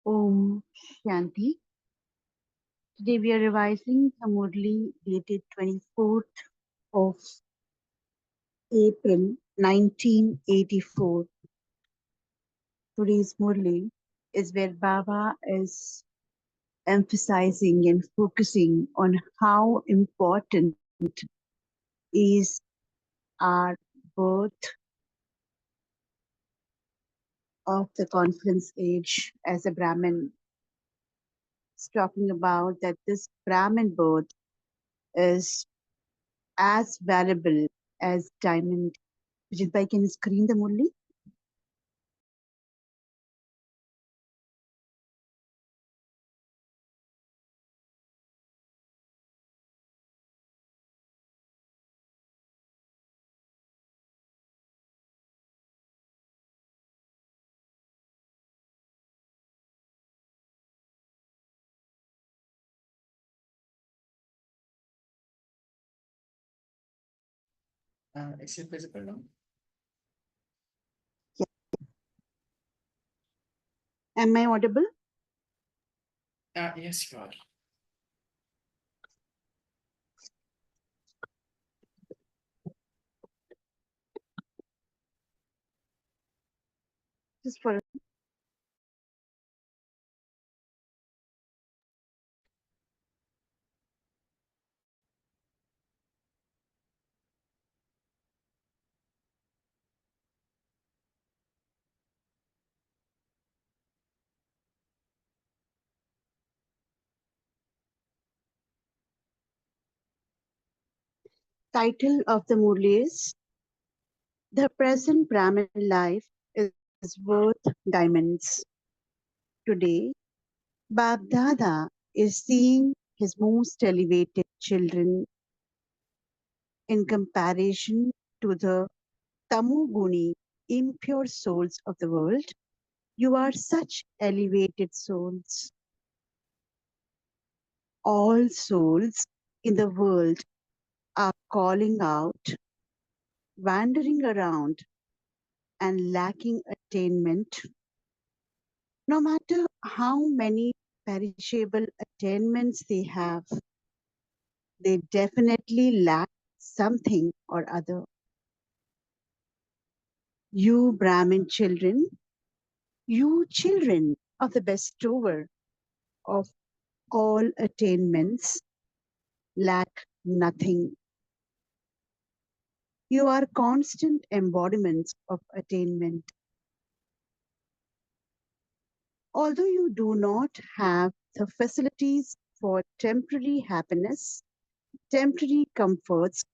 Om Shanti. Today we are revising the Murli dated 24th of April 1984. Today's Murli is where Baba is emphasizing and focusing on how important is our birth of the confluence age as a Brahmin. It's talking about that this Brahmin birth is as valuable as diamond. Vijit Bhai, can you screen the Murli? Is it visible now? Am I audible? Yes, you are. Just for title of the Murli is The Present Brahmin Life is Worth Diamonds. Today, Bab Dada is seeing his most elevated children in comparison to the Tamoguni, impure souls of the world. You are such elevated souls. All souls in the world are calling out, wandering around, and lacking attainment. No matter how many perishable attainments they have, they definitely lack something or other. You Brahmin children, you children of the bestower of all attainments, lack nothing. You are constant embodiments of attainment. Although you do not have the facilities for temporary happiness, temporary comforts,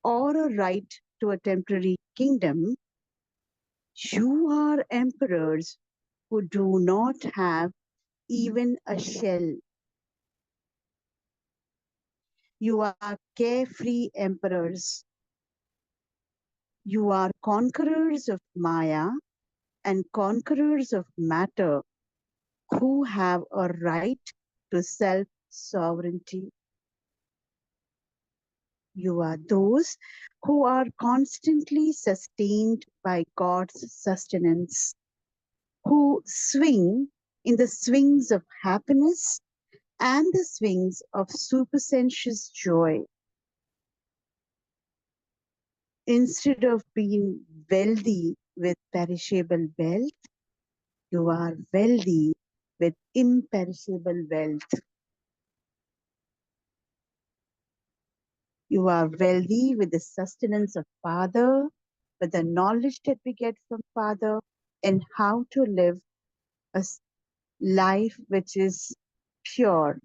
or a right to a temporary kingdom, you are emperors who do not have even a shell. You are carefree emperors. You are conquerors of Maya and conquerors of matter who have a right to self sovereignty. You are those who are constantly sustained by God's sustenance, who swing in the swings of happiness and the swings of supersensuous joy. Instead of being wealthy with perishable wealth, you are wealthy with imperishable wealth. You are wealthy with the sustenance of Father, with the knowledge that we get from Father, and how to live a life which is pure.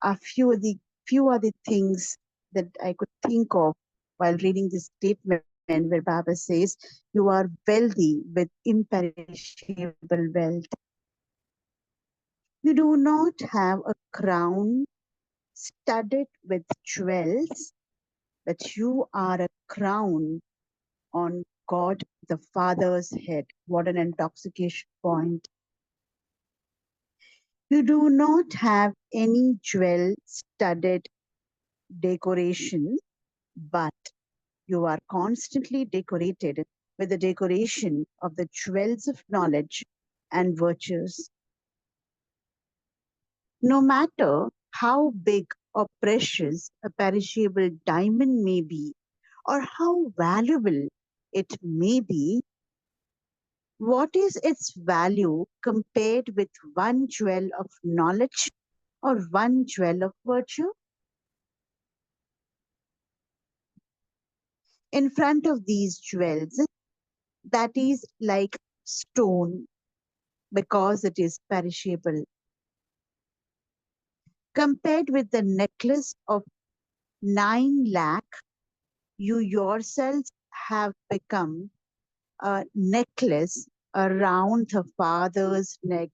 A few are the things that I could think of while reading this statement where Baba says, you are wealthy with imperishable wealth. You do not have a crown studded with jewels, but you are a crown on God the Father's head. What an intoxication point. You do not have any jewel studded decoration, but you are constantly decorated with the decoration of the jewels of knowledge and virtues. No matter how big or precious a perishable diamond may be, or how valuable it may be, what is its value compared with one jewel of knowledge or one jewel of virtue? In front of these jewels, that is like stone because it is perishable, compared with the necklace of 9 lakh, you yourselves have become a necklace around the Father's neck.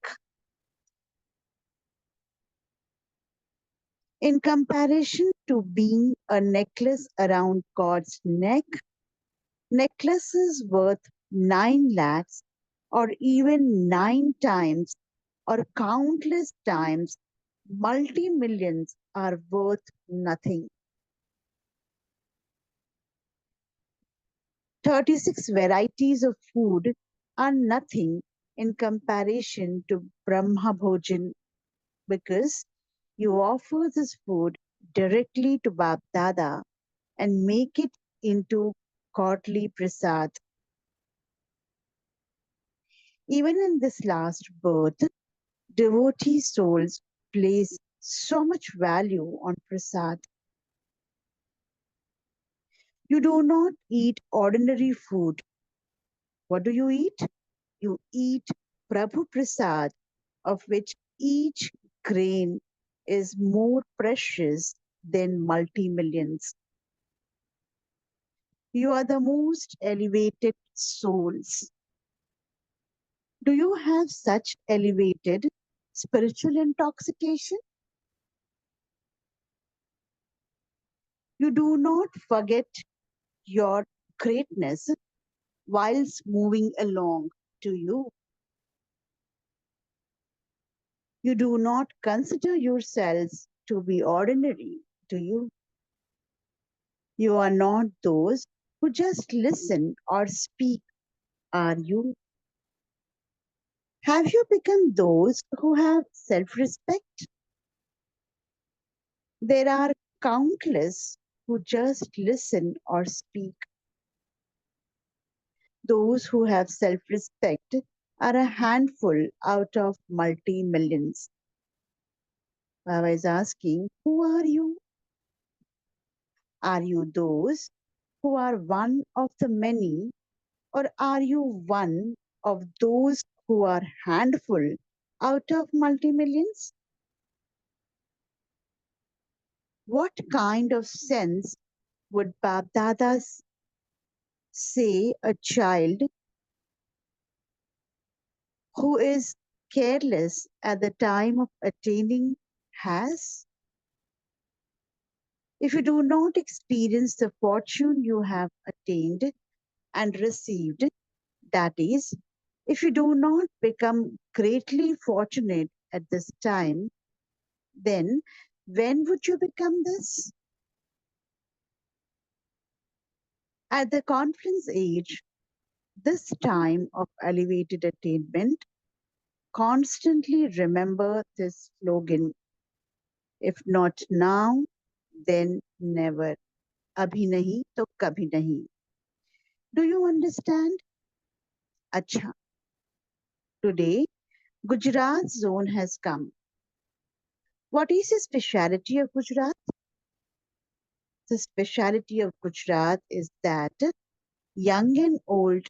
In comparison to being a necklace around God's neck, necklaces worth 9 lakhs or even 9 times or countless times multi millions are worth nothing. 36 varieties of food are nothing in comparison to Brahma Bhojan because you offer this food directly to Bab Dada and make it into godly prasad. Even in this last birth, devotee souls place so much value on prasad. You do not eat ordinary food. What do you eat? You eat Prabhu Prasad, of which each grain is more precious than multi millions. You are the most elevated souls. Do you have such elevated spiritual intoxication? You do not forget your greatness whilst moving along, do you? You do not consider yourselves to be ordinary, do you? You are not those who just listen or speak, are you? Have you become those who have self respect? There are countless who just listen or speak. Those who have self respect are a handful out of multi millions. Baba is asking, who are you? Are you those who are one of the many, or are you one of those who are handful out of multi millions? What kind of sense would Babdadas say a child who is careless at the time of attaining has? If you do not experience the fortune you have attained and received, that is, if you do not become greatly fortunate at this time, then when would you become this? At the conference age, this time of elevated attainment, constantly remember this slogan: if not now, then never. Abhi nahi to kabhi nahi. Do you understand? Acha. Today, Gujarat zone has come. What is the speciality of Gujarat? The speciality of Gujarat is that young and old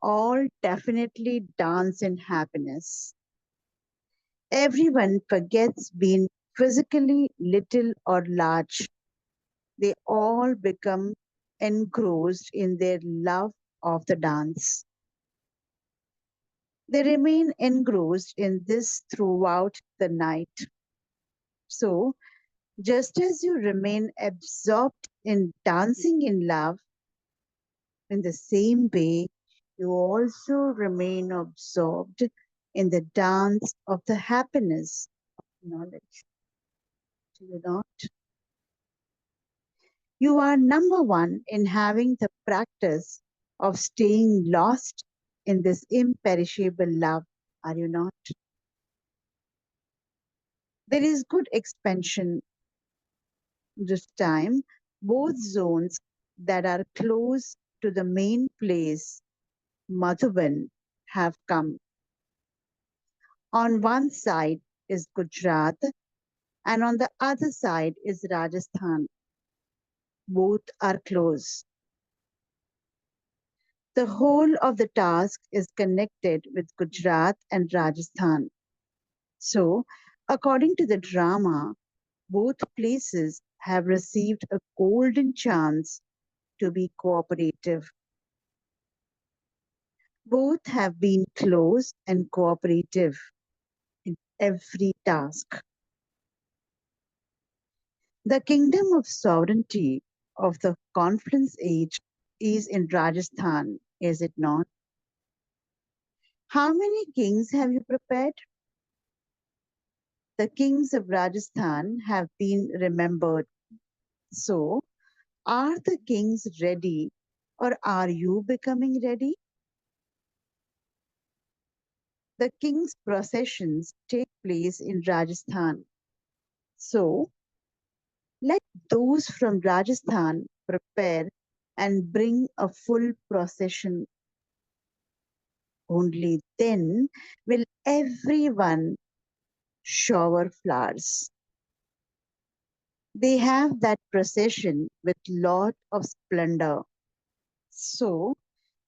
all definitely dance in happiness. Everyone forgets being physically little or large. They all become engrossed in their love of the dance. They remain engrossed in this throughout the night. So, just as you remain absorbed in dancing in love, in the same way, you also remain absorbed in the dance of the happiness of knowledge. Do you not? You are number one in having the practice of staying lost in this imperishable love, are you not? There is good expansion this time. Both zones that are close to the main place, Madhuban, have come. On one side is Gujarat, and on the other side is Rajasthan. Both are close. The whole of the task is connected with Gujarat and Rajasthan. So, according to the drama, both places have received a golden chance to be cooperative. Both have been close and cooperative in every task. The kingdom of sovereignty of the confluence age is in Rajasthan, is it not? How many kings have you prepared? The kings of Rajasthan have been remembered. So, are the kings ready or are you becoming ready? The king's processions take place in Rajasthan. So, let those from Rajasthan prepare and bring a full procession. Only then will everyone shower flowers. They have that procession with lot of splendor. So,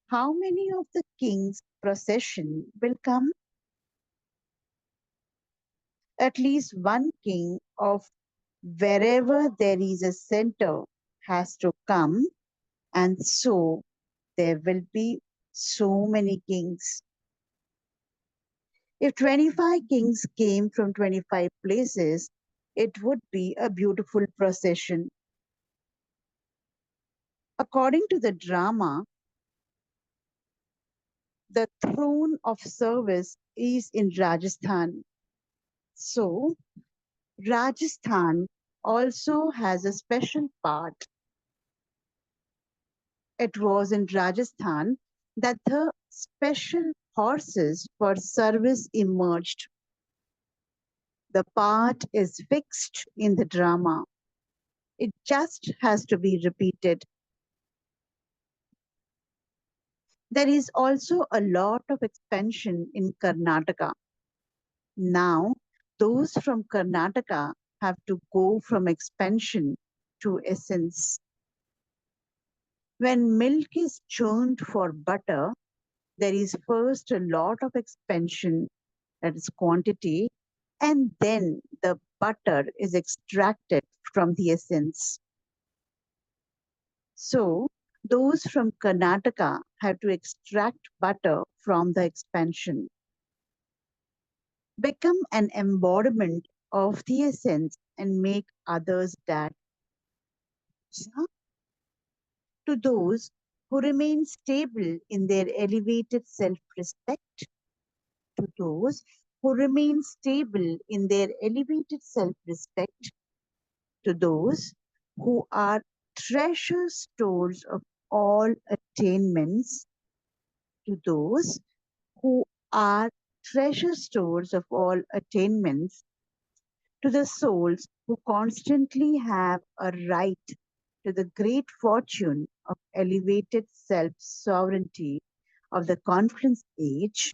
how many of the king's procession will come? At least one king of wherever there is a center has to come, and so there will be so many kings. If 25 kings came from 25 places, it would be a beautiful procession. According to the drama, the throne of service is in Rajasthan. So, Rajasthan also has a special part. It was in Rajasthan that the special horses for service emerged. The part is fixed in the drama. It just has to be repeated. There is also a lot of expansion in Karnataka. Now, those from Karnataka have to go from expansion to essence. When milk is churned for butter, there is first a lot of expansion, that is quantity, and then the butter is extracted from the essence. So, those from Karnataka have to extract butter from the expansion, become an embodiment of the essence, and make others that. To those who remain stable in their elevated self respect, to those who remain stable in their elevated self respect, to those who are treasure stores of all attainments, to those who are treasure stores of all attainments, to the souls who constantly have a right to the great fortune of elevated self sovereignty of the confluence age,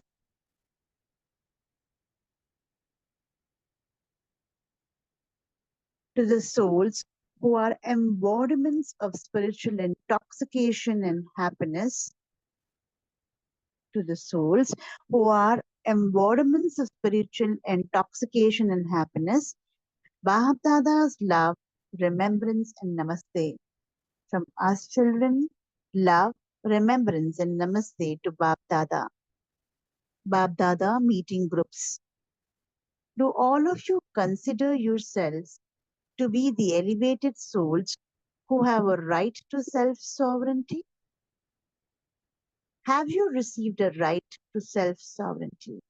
to the souls who are embodiments of spiritual intoxication and happiness, to the souls who are embodiments of spiritual intoxication and happiness, Bhagavada's love, remembrance, and namaste. From us children, love, remembrance, and namaste to Bhagavada. Bhagavada meeting groups. Do all of you consider yourselves to be the elevated souls who have a right to self sovereignty? Have you received a right to self sovereignty?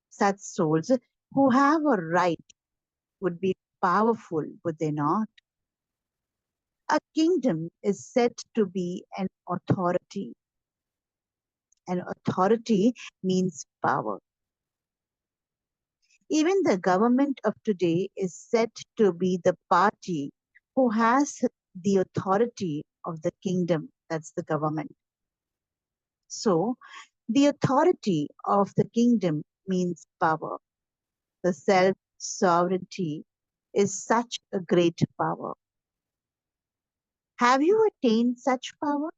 Such souls who have a right would be powerful, would they not? A kingdom is said to be an authority. An authority means power. Even the government of today is said to be the party who has the authority of the kingdom. That's the government. So, the authority of the kingdom means power. The self sovereignty is such a great power. Have you attained such power?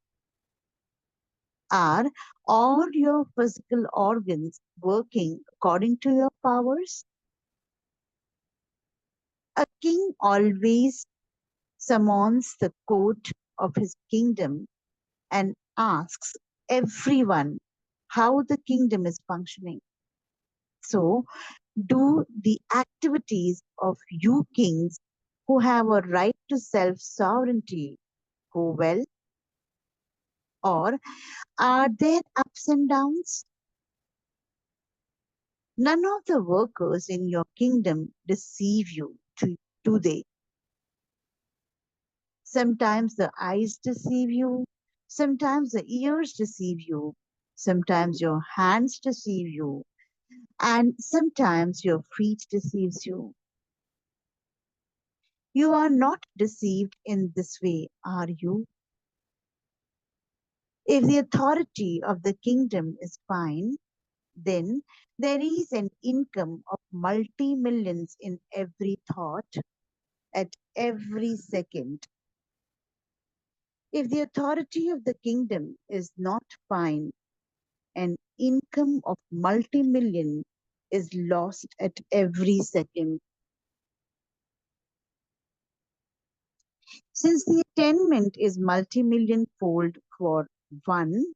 Are all your physical organs working according to your powers? A king always summons the court of his kingdom and asks everyone how the kingdom is functioning. So, do the activities of you kings who have a right to self sovereignty go well, or are there ups and downs? None of the workers in your kingdom deceive you, do they? Sometimes the eyes deceive you, sometimes the ears deceive you, sometimes your hands deceive you, and sometimes your feet deceives you. You are not deceived in this way, are you? If the authority of the kingdom is fine, then there is an income of multi millions in every thought at every second. If the authority of the kingdom is not fine, an income of multi million is lost at every second. Since the attainment is multi million fold for one,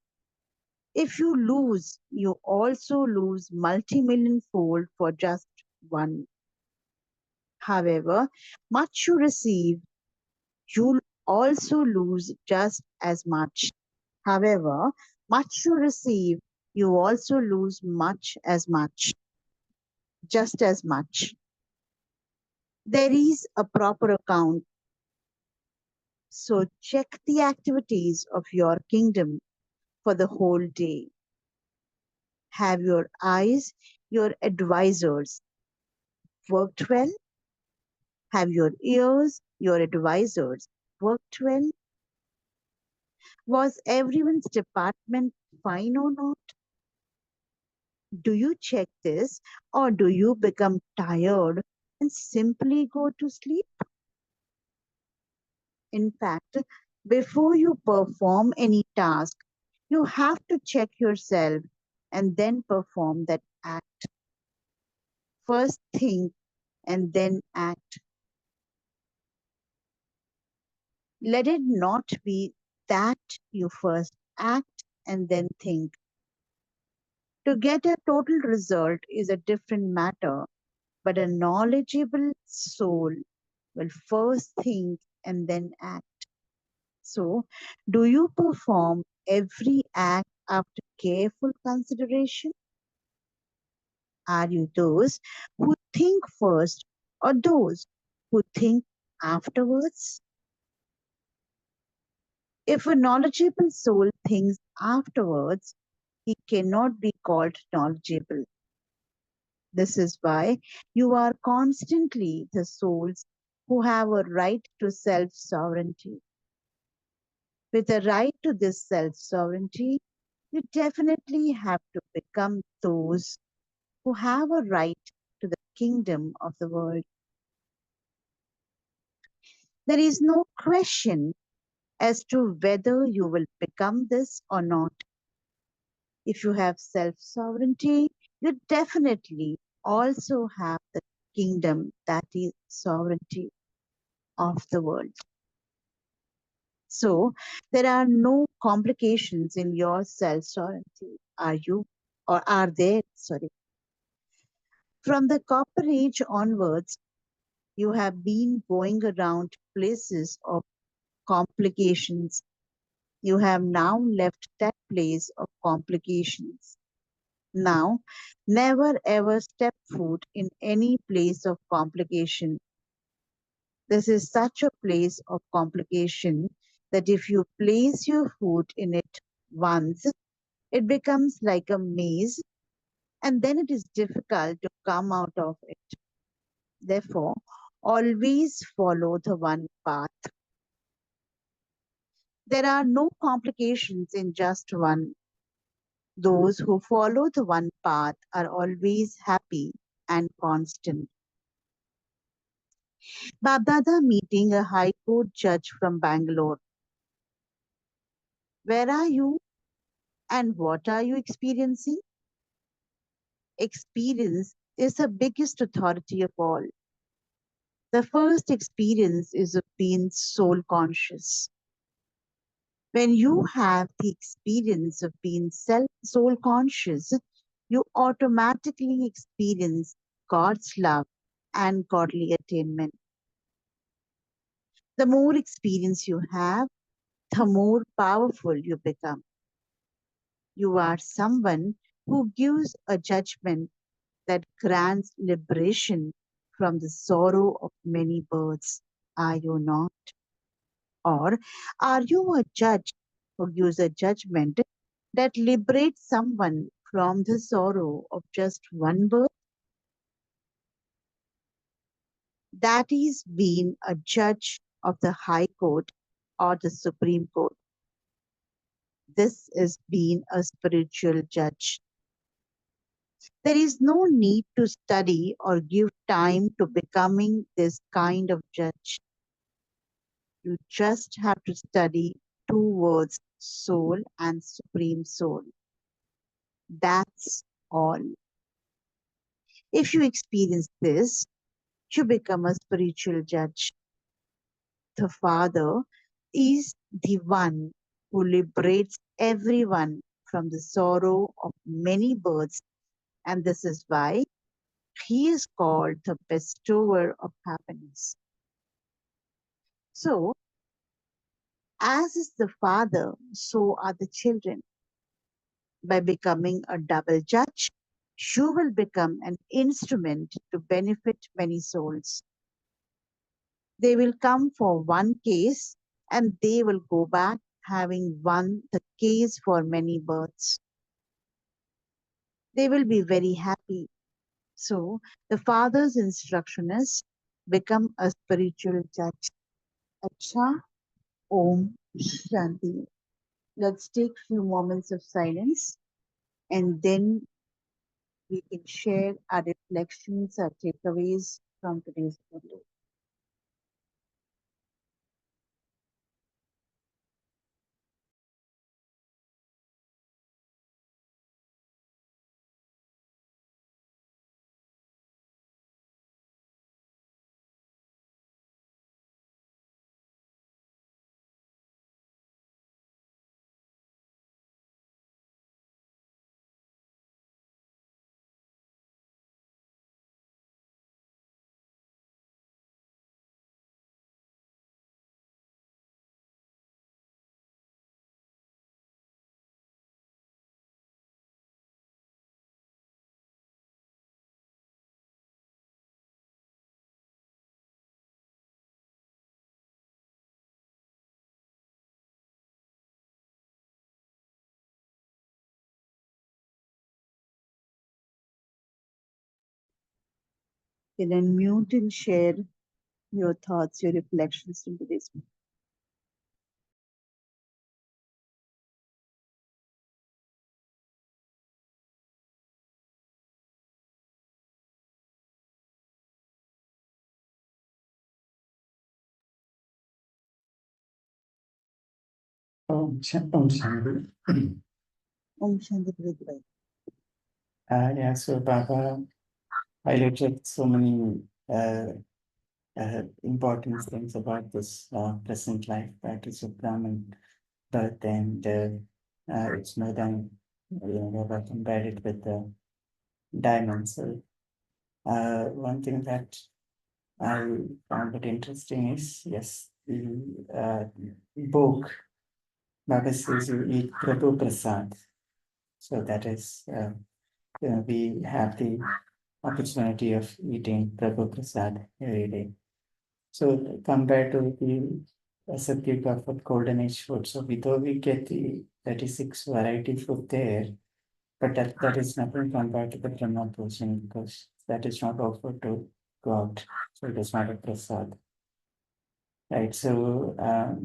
if you lose, you also lose multi million fold for just one. However, much you receive, you'll also lose just as much. However, much you receive, you also lose much as much, just as much. There is a proper account, so check the activities of your kingdom for the whole day. Have your eyes, your advisors, worked well? Have your ears, your advisors, worked well? Was everyone's department fine or not? Do you check this, or do you become tired and simply go to sleep? In fact, before you perform any task, you have to check yourself and then perform that act. First think and then act. Let it not be that you first act and then think. To get a total result is a different matter, but a knowledgeable soul will first think and then act. So, do you perform every act after careful consideration? Are you those who think first or those who think afterwards? If a knowledgeable soul thinks afterwards, he cannot be called knowledgeable. This is why you are constantly the souls who have a right to self sovereignty. With a right to this self sovereignty, you definitely have to become those who have a right to the kingdom of the world. There is no question as to whether you will become this or not. If you have self sovereignty, you definitely also have the kingdom, that is sovereignty of the world. So there are no complications in your self sovereignty, are you? Or are there? Sorry. From the copper age onwards, you have been going around places of complications. You have now left that place of complications. Now, never ever step foot in any place of complication. This is such a place of complication that if you place your foot in it once, it becomes like a maze, and then it is difficult to come out of it. Therefore, always follow the one path. There are no complications in just one. Those who follow the one path are always happy and constant. Babdada meeting a High Court judge from Bangalore. Where are you and what are you experiencing? Experience is the biggest authority of all. The first experience is of being soul conscious. When you have the experience of being soul conscious, you automatically experience God's love and godly attainment. The more experience you have, the more powerful you become. You are someone who gives a judgment that grants liberation from the sorrow of many births. Are you not? Or are you a judge who gives a judgment that liberates someone from the sorrow of just one birth? That is being a judge of the High Court or the Supreme Court. This is being a spiritual judge. There is no need to study or give time to becoming this kind of judge. You just have to study two words, soul and supreme soul. That's all. If you experience this, you become a spiritual judge. The Father is the one who liberates everyone from the sorrow of many births, and this is why he is called the bestower of happiness. So, as is the Father, so are the children. By becoming a double judge, you will become an instrument to benefit many souls. They will come for one case and they will go back having won the case for many births. They will be very happy. So, the Father's instruction is become a spiritual judge. Acha, Om, Shanti. Let's take few moments of silence and then we can share our reflections, our takeaways from today's video. You can unmute and share your thoughts, your reflections from today's video. Om Shanti. Om Shanti Prabhu. Yeah, so Baba highlighted so many important things about this present life practice of Brahmin birth, and it's more than Baba compared it with the diamond. So one thing that I found it interesting is, yes, the book, Baba says you eat Prabhu Prasad. So that is, we have the opportunity of eating Prabhu Prasad every day. So compared to the Satyuga of golden age food, so though we get the 36 variety food there, But that is nothing compared to the Brahma portion because that is not offered to God. So it is not a prasad. Right. So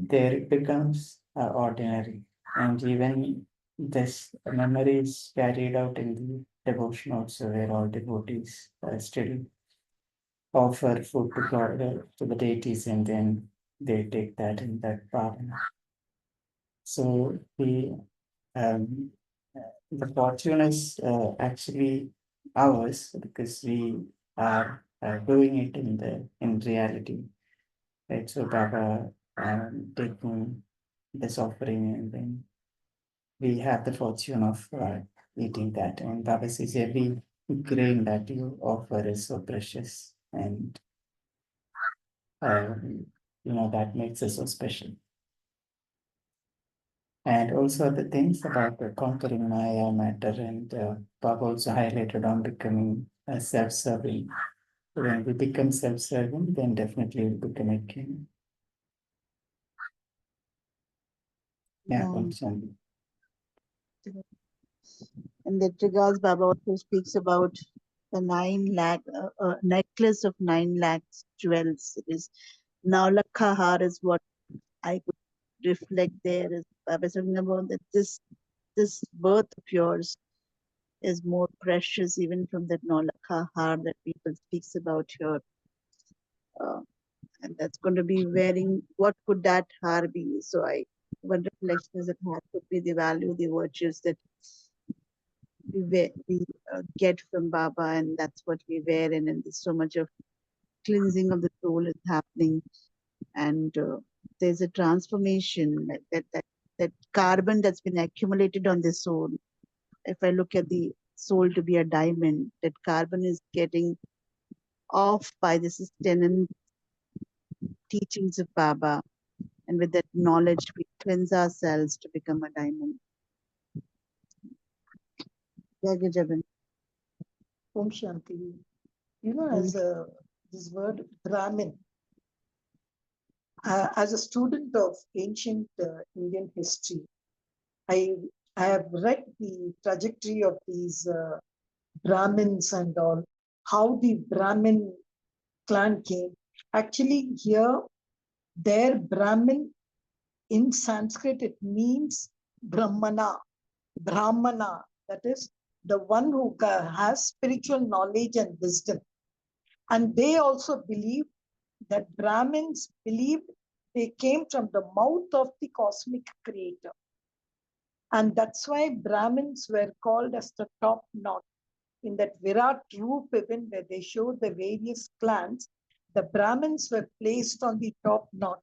there it becomes ordinary. And even this memory is carried out in the devotion also, where all devotees still offer food to God, to the deities, and then they take that in that bhavana. So um, the fortune is actually ours because we are doing it in reality. Right? So Baba taking this offering, and then we have the fortune of eating that. And Baba says every grain that you offer is so precious, and that makes us so special. And also the things about conquering Maya matter, and Bob also highlighted on becoming self-serving. When we become self-serving, then definitely we become a king. Yeah, Yeah. Shanti. In that regards, Baba also speaks about the 9 lakh necklace of 9 lakhs jewels. It is Naulakha is what I could reflect there. Is Baba is talking about that this birth of yours is more precious even from that Naulakha that people speaks about here. Uh, and that's going to be wearing, what could that har be? So one reflection is that har could be the value, the virtues that we get from Baba, and that's what we wear, and there's so much of cleansing of the soul is happening, and there's a transformation that carbon that's been accumulated on the soul. If I look at the soul to be a diamond, that carbon is getting off by the sustenance teachings of Baba, and with that knowledge, we cleanse ourselves to become a diamond. Jai Jagan. Om Shanti. As this word Brahmin, as a student of ancient Indian history, I have read the trajectory of these Brahmins and all, how the Brahmin clan came. Actually, here, their Brahmin in Sanskrit, it means Brahmana, that is the one who has spiritual knowledge and wisdom. And they also believe that Brahmins believed they came from the mouth of the cosmic creator. And that's why Brahmins were called as the top knot. In that Virat Roop event where they showed the various clans, the Brahmins were placed on the top knot.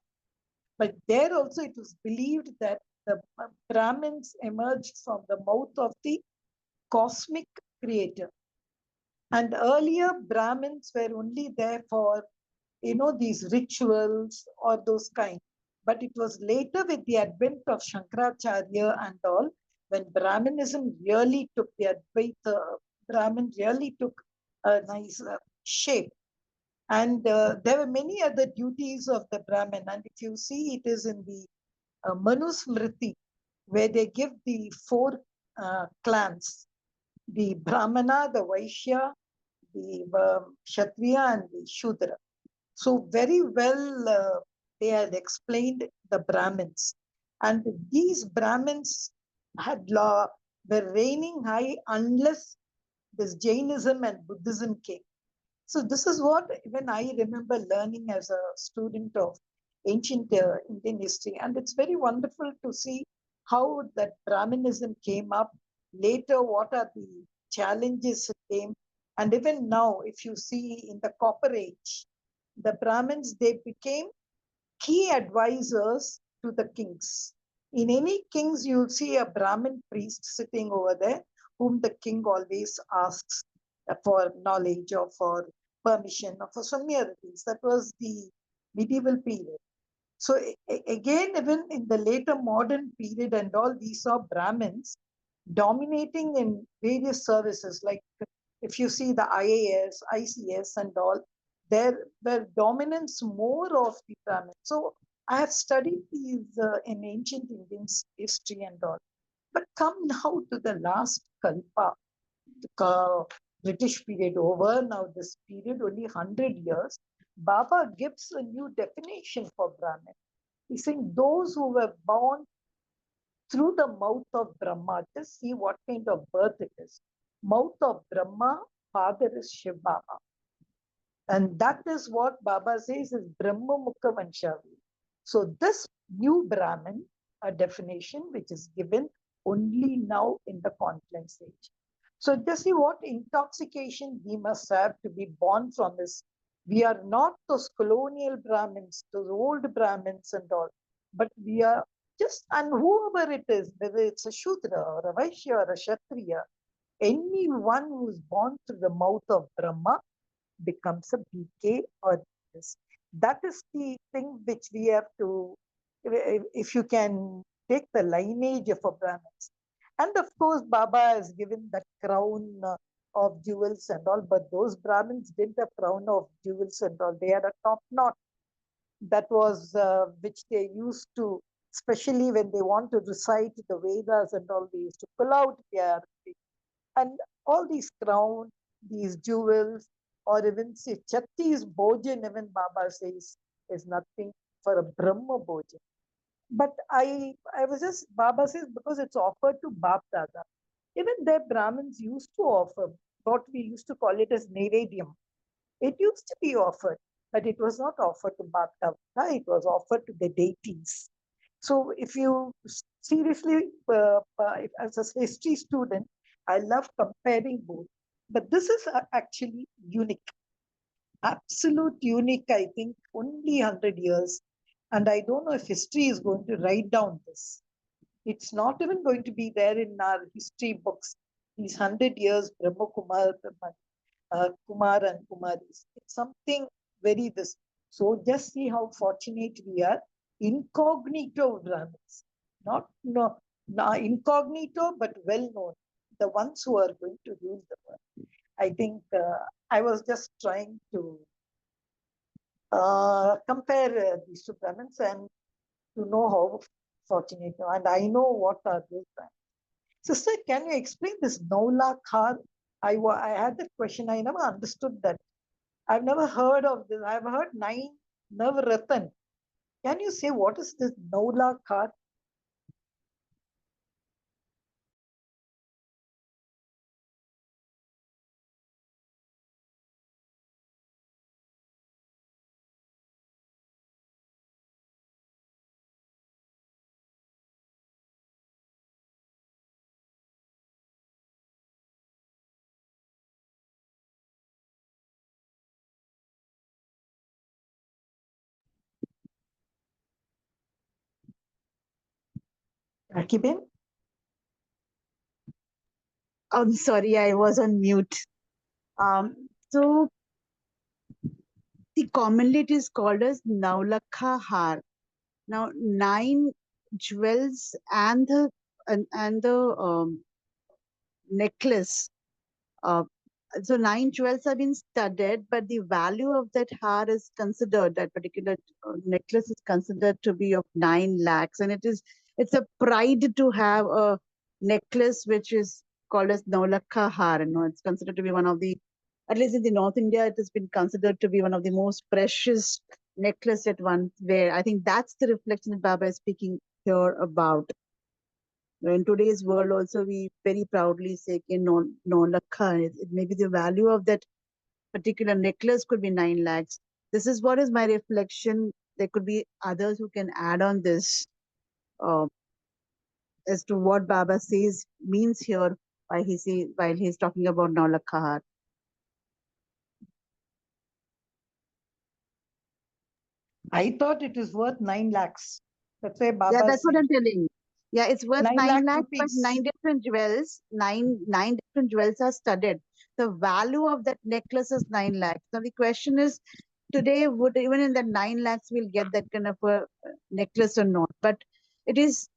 But there also it was believed that the Brahmins emerged from the mouth of the cosmic creator. And earlier Brahmins were only there for, these rituals or those kind. But it was later with the advent of Shankaracharya and all, when Brahminism really took the Advaita, Brahmin really took a nice shape. And there were many other duties of the Brahmin. And if you see, it is in the Manusmriti, where they give the 4 clans, the Brahmana, the Vaishya, the Kshatriya, and the Shudra. So very well they had explained the Brahmins. And these Brahmins were reigning high unless this Jainism and Buddhism came. So this is what even I remember learning as a student of ancient Indian history. And it's very wonderful to see how that Brahminism came up. Later, what are the challenges it came. And even now, if you see in the Copper Age, the Brahmins, they became key advisors to the kings. In any kings, you'll see a Brahmin priest sitting over there, whom the king always asks for knowledge or for permission or for so many other things. That was the medieval period. So again, even in the later modern period and all, we saw Brahmins dominating in various services. Like if you see the IAS, ICS and all, there were dominance more of the Brahmins. So I have studied these in ancient Indian history and all. But come now to the last kalpa, the British period over, now this period only 100 years, Baba gives a new definition for Brahmin. He's saying those who were born through the mouth of Brahma, just see what kind of birth it is. Mouth of Brahma, father is Shiv Baba. And that is what Baba says is Brahma Mukha Vanshavi. So this new Brahmin, a definition which is given only now in the confluence stage. So just see what intoxication we must have to be born from this. We are not those colonial Brahmins, those old Brahmins and all, but we are just, and whoever it is, whether it's a Shudra or a Vaishya or a Kshatriya, anyone who is born through the mouth of Brahma becomes a BK or this. That is the thing which we have to, if you can take the lineage of a Brahmins. And of course, Baba has given that crown of jewels and all, but those Brahmins didn't have crown of jewels and all. They had a top knot that was which they used to, especially when they want to recite the Vedas and all, they used to pull out their, and all these crown, these jewels, or even say Chatti's Bhojan, even Baba says, is nothing for a Brahma Bhojan. But I was just, Baba says, because it's offered to Bap Dada. Even their Brahmins used to offer what we used to call it as Nevedyam. It used to be offered, but it was not offered to Bap Dada, it was offered to the deities. So if you seriously, as a history student, I love comparing both. But this is actually unique, absolute unique, I think, only 100 years. And I don't know if history is going to write down this. It's not even going to be there in our history books. These 100 years, Brahma Kumar and Kumaris. It's something very this. So just see how fortunate we are. Incognito Brahmins. Not no, incognito, but well known. The ones who are going to rule the world. I think I was just trying to compare these two Brahmins and to know how fortunate. And I know what are those Brahmins. Sister, can you explain this Naula Khar? I had that question. I never understood that. I've never heard of this. I've heard nine Navratan. Can you say what is this Naula Khar? Akiben? I'm sorry, I was on mute. So the commonly it is called as Naulakha Har. Now 9 jewels and the necklace. Uh, so 9 jewels have been studded, but the value of that har is considered, that particular necklace is considered to be of 9 lakhs, and it's a pride to have a necklace which is called as Naulakha har. You know, it's considered to be one of the, at least in the North India, it has been considered to be one of the most precious necklace that one wear. I think that's the reflection that Baba is speaking here about. In today's world also, we very proudly say कि no lakha. It maybe the value of that particular necklace could be 9 lakhs. This is what is my reflection. There could be others who can add on this uh, as to what Baba says means here while he's talking about no lakha. I thought it is worth 9 lakhs. That's why Yeah, Baba that's what said I'm telling. Yeah, it's worth 9 9 lakh lakhs, but rupees. 9 different jewels, nine different jewels are studded. The value of that necklace is 9 lakhs. Now the question is, today would even in the 9 lakhs we'll get that kind of a necklace or not? But it is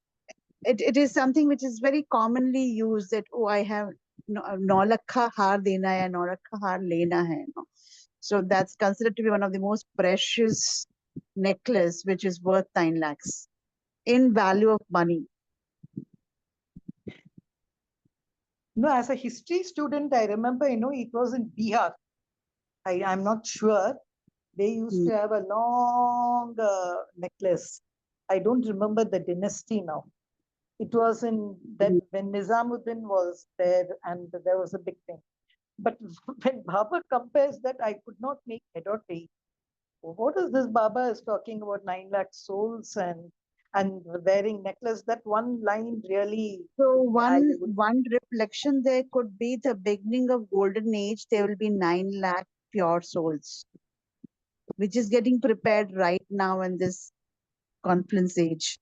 it is something which is very commonly used that, oh, I have नौ लखा हार देना है, नौ लखा हार लेना है. No? So that's considered to be one of the most precious necklace, which is worth 9 lakhs in value of money. No, as a history student, I remember, it was in Bihar. I'm not sure. They used to have a long necklace. I don't remember the dynasty now. It was in that when Nizamuddin was there and there was a big thing. But when Baba compares that, I could not make head or tail. What is this Baba is talking about 9 lakh souls and wearing necklace? That one line really. So I one reflection there could be the beginning of golden age. There will be 9 lakh pure souls, which is getting prepared right now in this conference age.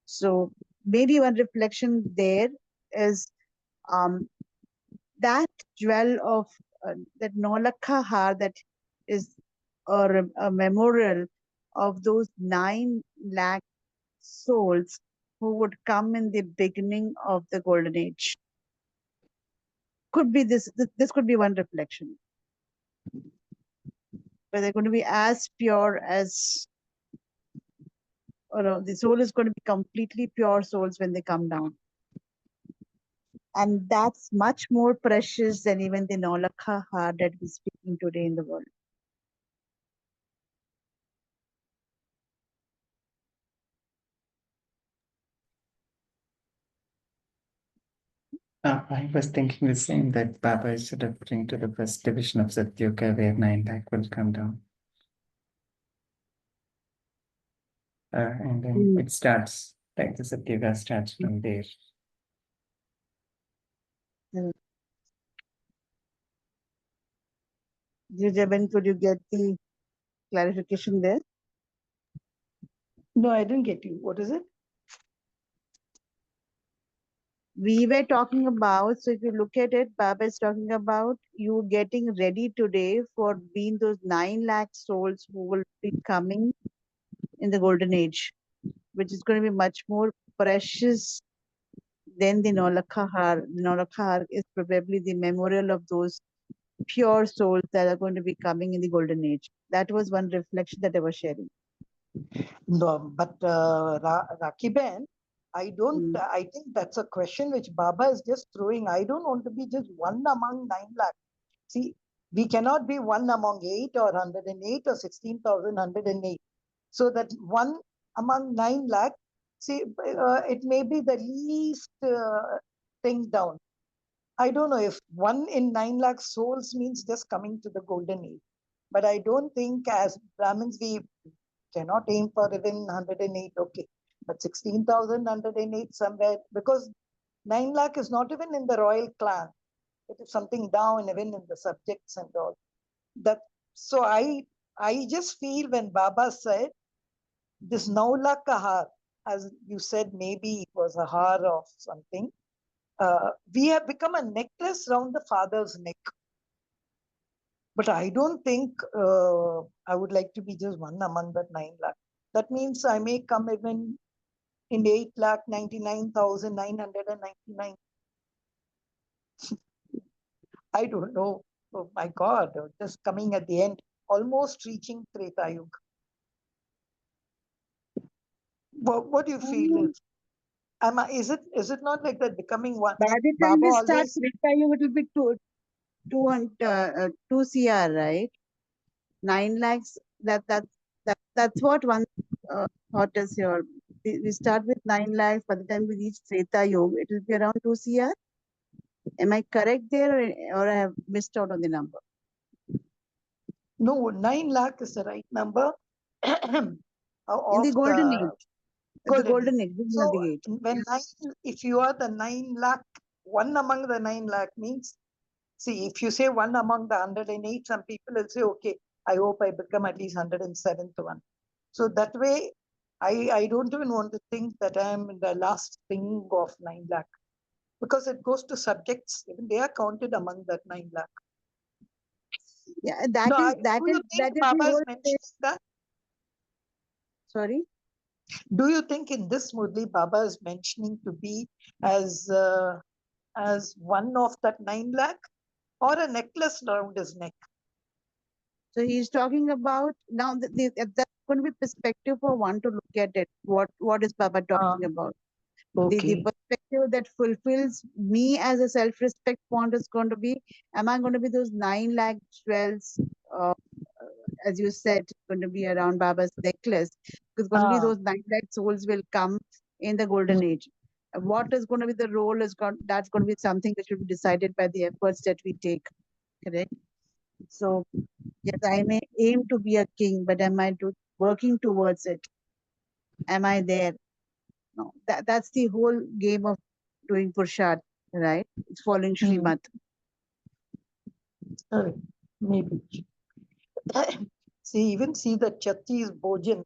So maybe one reflection there is that jewel of that Nolakha Har that is a memorial of those 9 lakh souls who would come in the beginning of the golden age. Could be this could be one reflection. But they're going to be as pure as, or the soul is going to be completely pure souls when they come down. And that's much more precious than even the Nolakha Har that we're speaking today in the world. I was thinking the same, that Baba is referring to the first division of Satyuga where 9 lakh will come down. And then it starts, like the Satyuga starts from there. Jeben, could you get the clarification there? No, I didn't get you. What is it? We were talking about, so if you look at it, Baba is talking about you getting ready today for being those 9 lakh souls who will be coming in the golden age, which is going to be much more precious than the Nolakha Har. The Nolakha Har is probably the memorial of those pure souls that are going to be coming in the golden age. That was one reflection that I was sharing. No, but Rakiben, I don't. I think that's a question which Baba is just throwing. I don't want to be just one among 9 lakh. See, we cannot be one among 8 or 108 or 16,108. So that one among 9 lakh, see, it may be the least thing down. I don't know if 1 in 9 lakh souls means just coming to the golden age. But I don't think as Brahmins we cannot aim for even 108, okay. But 16,108 somewhere, because 9 lakh is not even in the royal clan. It is something down even in the subjects and all. That so I just feel when Baba said this Naula Kahar, as you said, maybe it was a har of something. We have become a necklace round the father's neck. But I don't think I would like to be just one among that 9 lakh. That means I may come even in 8,99,999. I don't know. Oh my God, just coming at the end, almost reaching Treta Yuga. What do you feel? Is it not like that becoming one? By the time we start Treta Yuga, it will be 2 CR, right? 9 lakhs. That's what one thought is here. We start with 9 lakhs. By the time we reach Treta Yuga, it will be around 2 CR. Am I correct there, or I have missed out on the number? No, 9 lakh is the right number. In the golden age. The golden age. So when if you are the 9 lakh, one among the 9 lakh means, see, if you say one among the 108, some people will say, okay, I hope I become at least 107th one. So that way, I don't even want to think that I am in the last thing of 9 lakh. Because it goes to subjects, even they are counted among that 9 lakh. Yeah, that is the whole that. Sorry? Do you think in this Murli Baba is mentioning to be as one of that 9 lakh or a necklace around his neck? So he's talking about now that's going to be perspective for one to look at it. What is Baba talking about? The Okay. perspective that fulfills me as a self-respect point is going to be, am I going to be those 9 lakh jewels, as you said, going to be around Baba's necklace, because only Ah, those 9 lakh souls will come in the golden age. What is going to be the role that's going to be something that should be decided by the efforts that we take, correct? So yes, I may aim to be a king, but am I working towards it? Am I there? No, that's the whole game of doing Purusharth, right? It's following mm, Srimad. correct. Maybe. See the Chattis Bhojan.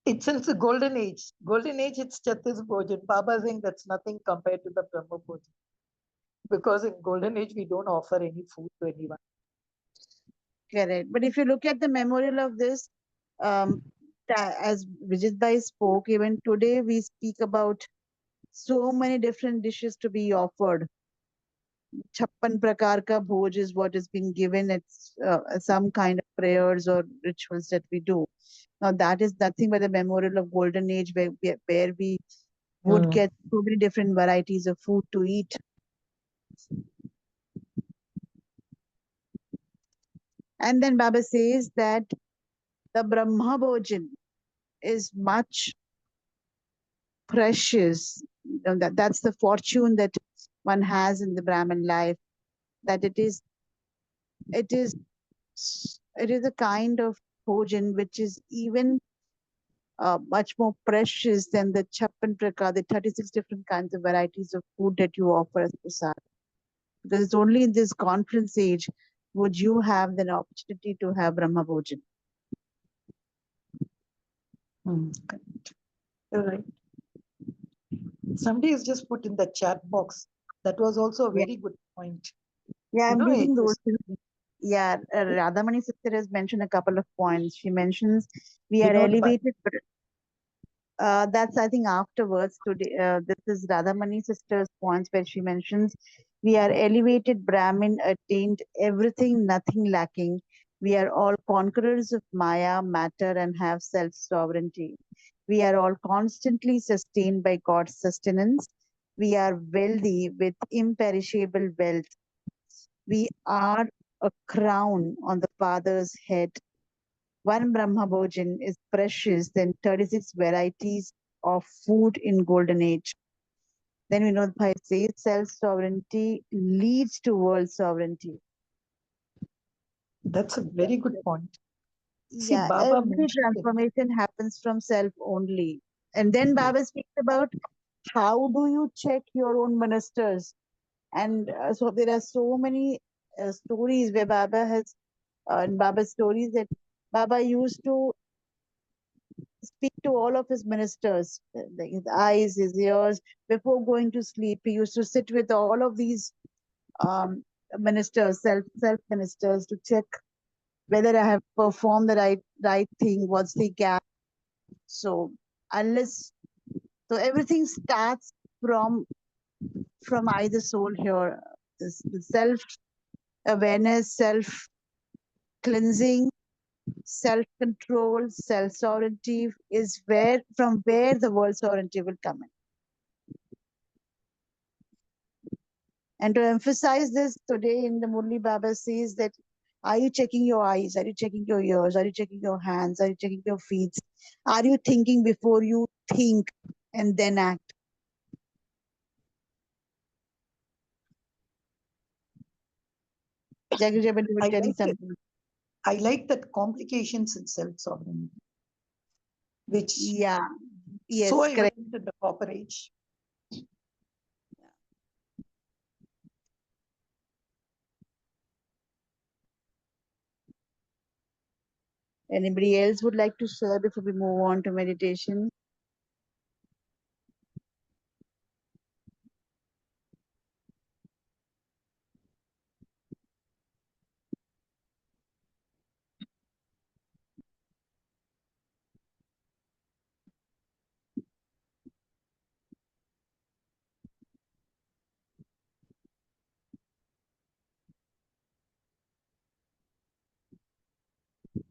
It's since the golden age. Golden age, it's Chattis Bhojan. Baba saying that's nothing compared to the Brahma Bhojan. Because in golden age, we don't offer any food to anyone. Correct. But if you look at the memorial of this, um, as Vijit Bhai spoke, even today we speak about so many different dishes to be offered. Chappan prakar ka bhoj is what is being given. It's some kind of prayers or rituals that we do. Now that is nothing but the memorial of golden age where we would Mm, get so many different varieties of food to eat. And then Baba says that the Brahma Bhojan is much precious. That's the fortune that one has in the Brahmin life. That it is it is a kind of bhojan which is even much more precious than the chappan prakar, the 36 different kinds of varieties of food that you offer as prasad. Because it's only in this conference age would you have an opportunity to have Brahma Bhojan. correct. You're right. Somebody has just put in the chat box. That was also a Yeah, very good point. yeah, You I'm know, it reading those is things. Yeah, Radhamani sister has mentioned a couple of points. She mentions we are Vinod Bhai. elevated. That's, I think, afterwards. Today, this is Radhamani sister's points where she mentions we are elevated Brahmin, attained everything, nothing lacking. We are all conquerors of Maya, matter, and have self sovereignty. We are all constantly sustained by God's sustenance. We are wealthy with imperishable wealth. We are a crown on the Father's head. One Brahma Bhojan is precious than 36 varieties of food in golden age. Then Vinod Bhai says self-sovereignty leads to world sovereignty. That's a very good point. See, Yeah, Baba every mentioned it. transformation happens from self only. And then Baba speaks about how do you check your own ministers. And so there are so many stories where Baba has, in Baba's stories that Baba used to speak to all of his ministers, like his eyes, his ears, before going to sleep. He used to sit with all of these um, ministers, self ministers, to check whether I have performed the right thing, what's the gap. So unless so everything starts from either soul here. This self awareness, self cleansing, self control, self sovereignty is where the world sovereignty will come in. And to emphasize this today in the Murli Baba says that are you checking your eyes? Are you checking your ears? Are you checking your hands? Are you checking your feet? Are you thinking before you think and then act? Jagajabali will I tell you like it. something. I like that complications in self-sovereignty, which Yeah, so yes, correct. evident in the copper age. Anybody else would like to share before we move on to meditation?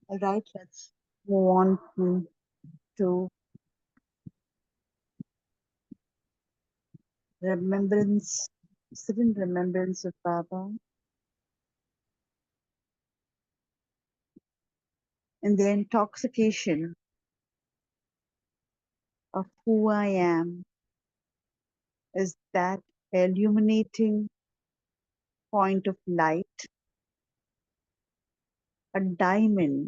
All right, let's move on to remembrance, sit in remembrance of Baba, in the intoxication of who I am, is that illuminating point of light, a diamond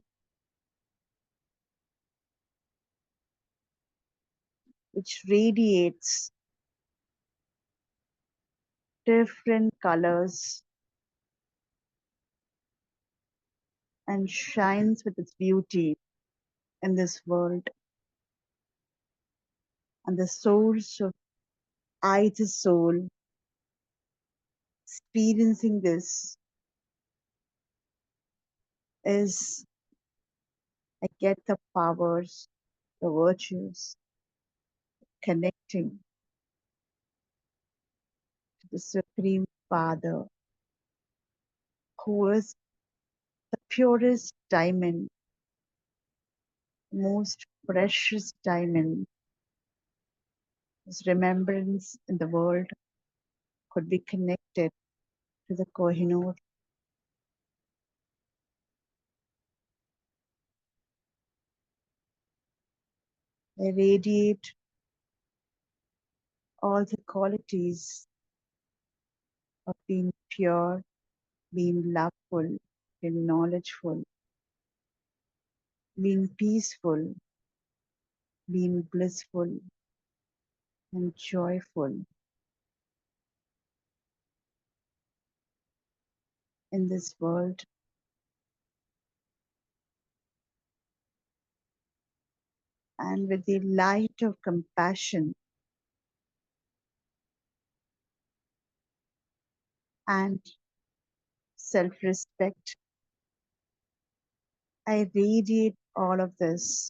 which radiates different colors and shines with its beauty in this world. And the source of I, the soul, experiencing this is I get the powers, the virtues, connecting to the Supreme Father, who is the purest diamond, most precious diamond, whose remembrance in the world could be connected to the Kohinoor. They radiate all the qualities of being pure, being loveful, being knowledgeful, being peaceful, being blissful and joyful in this world. And with the light of compassion and self-respect, I radiate all of this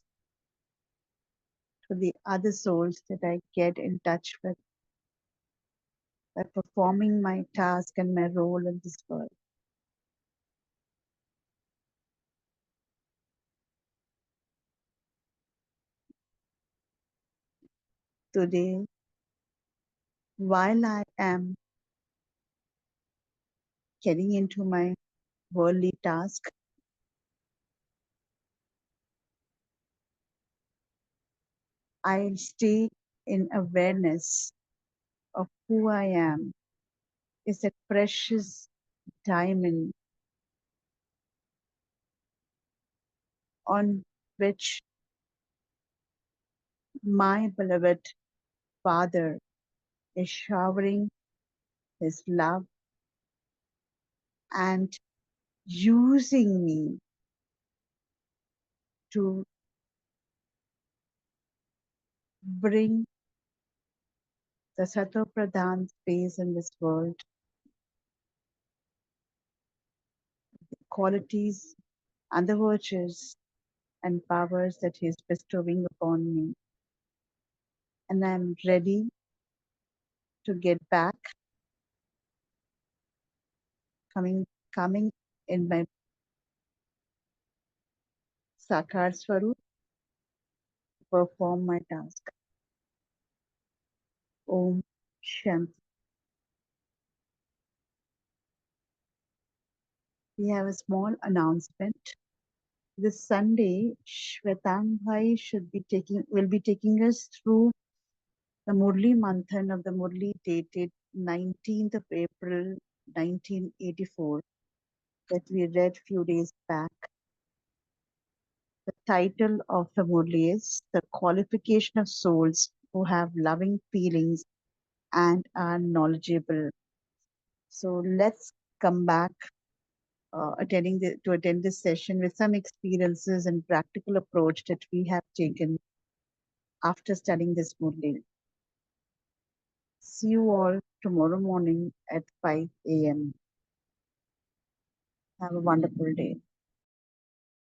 to the other souls that I get in touch with by performing my task and my role in this world. Today, while I am getting into my worldly task, I'll stay in awareness of who I am, is that precious diamond on which my beloved Father is showering his love and using me to bring the Sato Pradhan space in this world, qualities and the virtues and powers that he is bestowing upon me. And I'm ready to get back, coming in my Sakar Swarup to perform my task. Om Shanti. We have a small announcement. This Sunday, Shvetang Bhai will be taking us through the Murli Manthan of the Murli dated 19th of April 1984 that we read few days back. The title of the Murli is The Qualification of Souls Who Have Loving Feelings and Are Knowledgeable. So let's come back to attend this session with some experiences and practical approach that we have taken after studying this Murli. See you all tomorrow morning at 5 a.m. Have a wonderful day.